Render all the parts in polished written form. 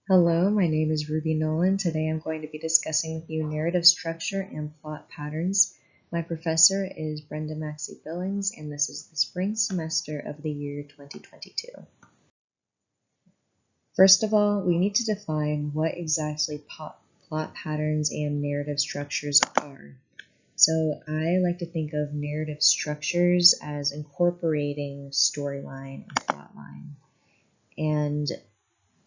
Hello, my name is Ruby Nolan. Today I'm going to be discussing with you narrative structure and plot patterns. My professor is Brenda Maxey Billings, and this is the spring semester of the year 2022. First of all, we need to define what exactly plot patterns and narrative structures are. So I like to think of narrative structures as incorporating storyline and plotline. And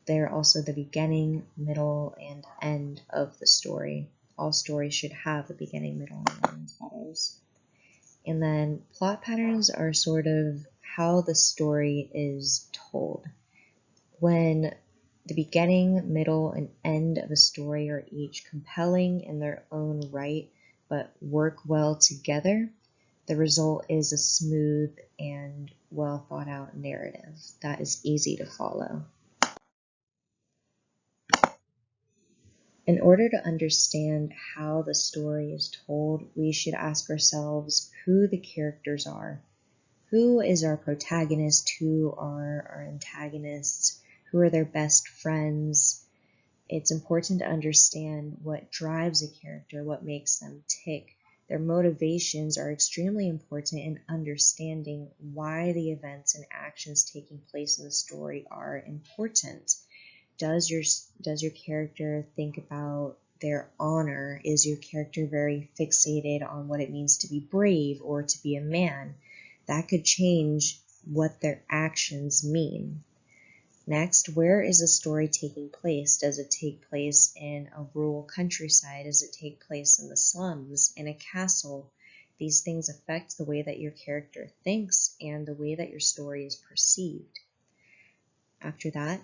they're also the beginning, middle, and end of the story. All stories should have a beginning, middle, and end, that is. And then plot patterns are sort of how the story is told. When the beginning, middle, and end of a story are each compelling in their own right, but work well together, the result is a smooth and well thought out narrative that is easy to follow. In order to understand how the story is told, we should ask ourselves who the characters are. Who is our protagonist? Who are our antagonists? Who are their best friends? It's important to understand what drives a character, what makes them tick. Their motivations are extremely important in understanding why the events and actions taking place in the story are important. Does your character think about their honor? Is your character very fixated on what it means to be brave or to be a man? That could change what their actions mean. Next, where is the story taking place? Does it take place in a rural countryside? Does it take place in the slums, in a castle? These things affect the way that your character thinks and the way that your story is perceived. After that,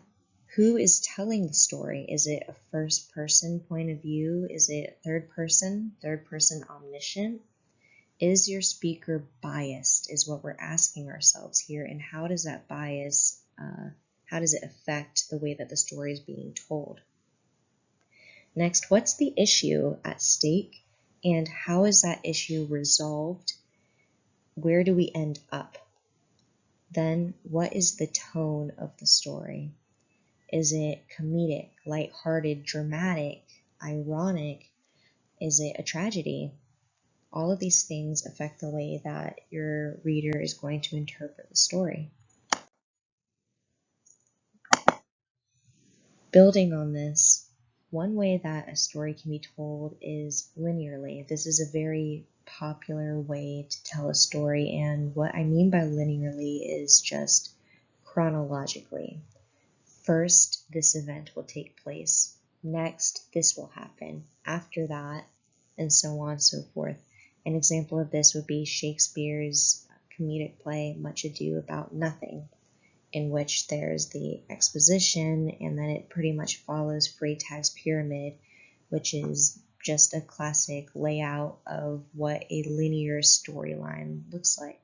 who is telling the story? Is it a first-person point of view? Is it third-person omniscient? Is your speaker biased, is what we're asking ourselves here, and how does that bias, how does it affect the way that the story is being told? Next, what's the issue at stake, and how is that issue resolved? Where do we end up? Then, what is the tone of the story? Is it comedic, lighthearted, dramatic, ironic? Is it a tragedy? All of these things affect the way that your reader is going to interpret the story. Building on this, one way that a story can be told is linearly. This is a very popular way to tell a story, and what I mean by linearly is just chronologically. First, this event will take place. Next, this will happen. After that, and so on and so forth. An example of this would be Shakespeare's comedic play, Much Ado About Nothing, in which there's the exposition, and then it pretty much follows Freytag's Pyramid, which is just a classic layout of what a linear storyline looks like.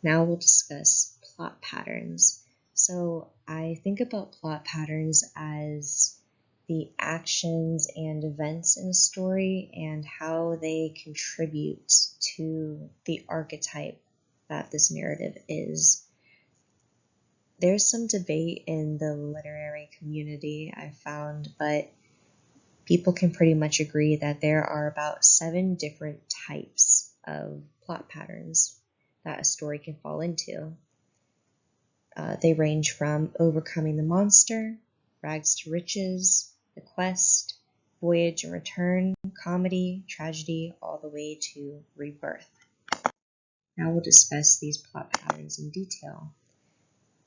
Now we'll discuss plot patterns. So I think about plot patterns as the actions and events in a story and how they contribute to the archetype that this narrative is. There's some debate in the literary community, I've found, but people can pretty much agree that there are about 7 different types of plot patterns that a story can fall into. They range from overcoming the monster, rags to riches, the quest, voyage and return, comedy, tragedy, all the way to rebirth. Now we'll discuss these plot patterns in detail.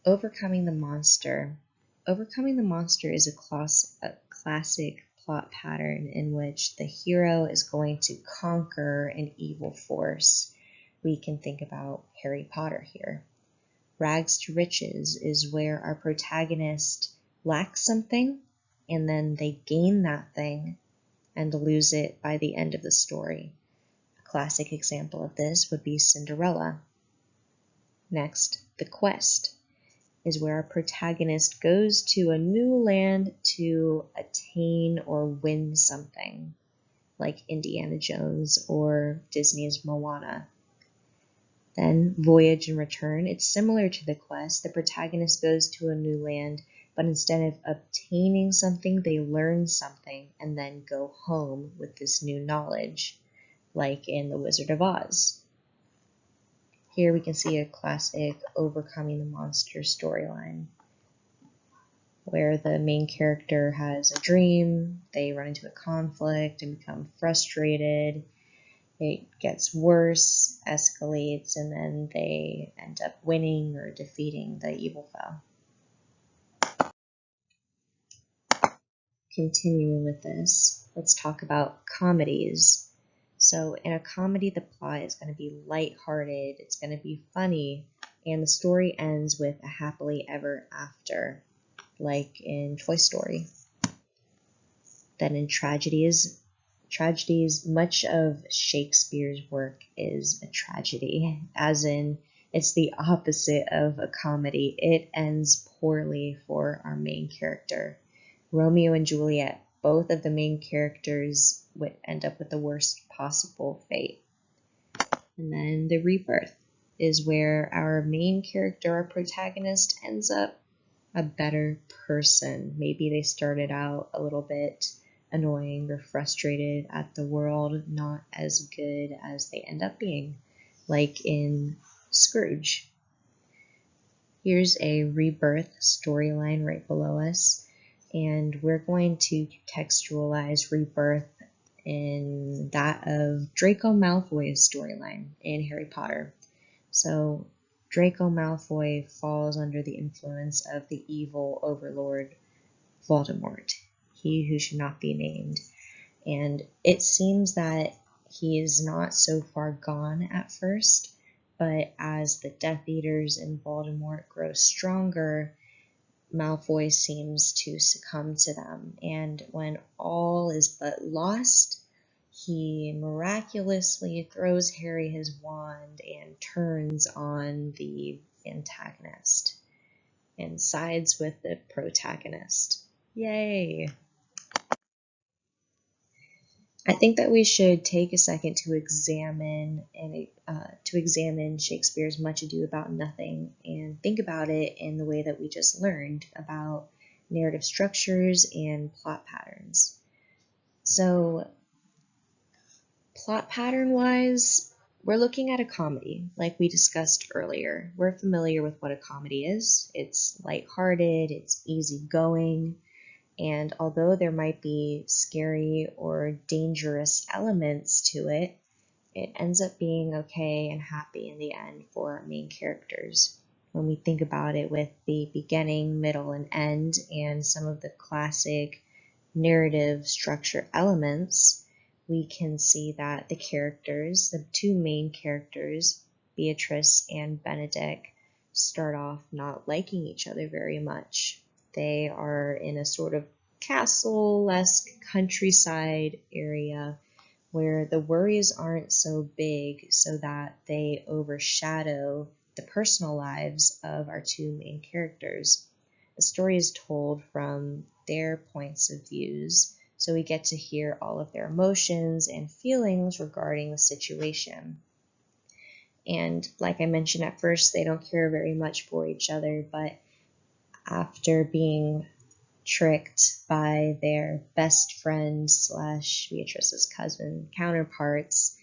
Overcoming the monster. Overcoming the monster is a classic plot pattern in which the hero is going to conquer an evil force. We can think about Harry Potter here. Rags to riches is where our protagonist lacks something and then they gain that thing and lose it by the end of the story. A classic example of this would be Cinderella. Next, the quest is where our protagonist goes to a new land to attain or win something, like Indiana Jones or Disney's Moana. Then Voyage and Return. It's similar to the quest. The protagonist goes to a new land, but instead of obtaining something, they learn something and then go home with this new knowledge, like in The Wizard of Oz. Here we can see a classic overcoming the monster storyline, where the main character has a dream, they run into a conflict and become frustrated. It gets worse, escalates, and then they end up winning or defeating the evil foe. Continuing with this, let's talk about comedies. So in a comedy, the plot is going to be lighthearted, it's going to be funny, and the story ends with a happily ever after, like in Toy Story. Then in tragedies, much of Shakespeare's work is a tragedy, as in it's the opposite of a comedy. It ends poorly for our main character. Romeo and Juliet, both of the main characters would end up with the worst possible fate. And then the rebirth is where our main character, our protagonist, ends up a better person. Maybe they started out a little bit annoying or frustrated at the world, not as good as they end up being, like in Scrooge. Here's a rebirth storyline right below us, and we're going to contextualize rebirth in that of Draco Malfoy's storyline in Harry Potter. So Draco Malfoy falls under the influence of the evil overlord Voldemort, he who should not be named. And it seems that he is not so far gone at first, but as the Death Eaters and Voldemort grow stronger, Malfoy seems to succumb to them. And when all is but lost, he miraculously throws Harry his wand and turns on the antagonist and sides with the protagonist. Yay! I think that we should take a second to examine Shakespeare's Much Ado About Nothing and think about it in the way that we just learned about narrative structures and plot patterns. So, plot pattern-wise, we're looking at a comedy, like we discussed earlier. We're familiar with what a comedy is. It's lighthearted, it's easygoing, and although there might be scary or dangerous elements to it, it ends up being okay and happy in the end for our main characters. When we think about it with the beginning, middle, and end, and some of the classic narrative structure elements, we can see that the characters, the two main characters, Beatrice and Benedict, start off not liking each other very much. They are in a sort of castle-esque countryside area where the worries aren't so big so that they overshadow the personal lives of our two main characters. The story is told from their points of views, so we get to hear all of their emotions and feelings regarding the situation. And like I mentioned at first, they don't care very much for each other, but after being tricked by their best friend / Beatrice's cousin counterparts,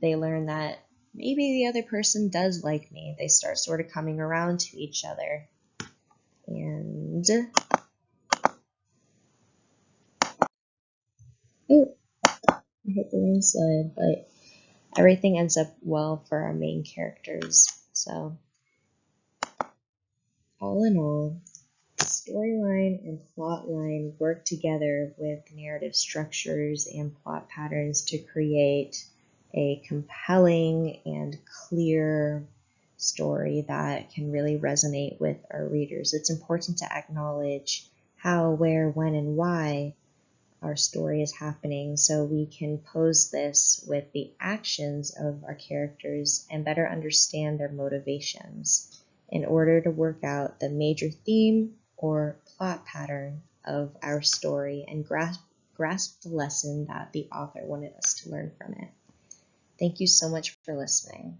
they learn that maybe the other person does like me. They start sort of coming around to each other. And I hit the wrong slide, but everything ends up well for our main characters. So all in all, storyline and plotline work together with narrative structures and plot patterns to create a compelling and clear story that can really resonate with our readers. It's important to acknowledge how, where, when, and why our story is happening so we can pose this with the actions of our characters and better understand their motivations in order to work out the major theme or plot pattern of our story and grasp the lesson that the author wanted us to learn from it. Thank you so much for listening.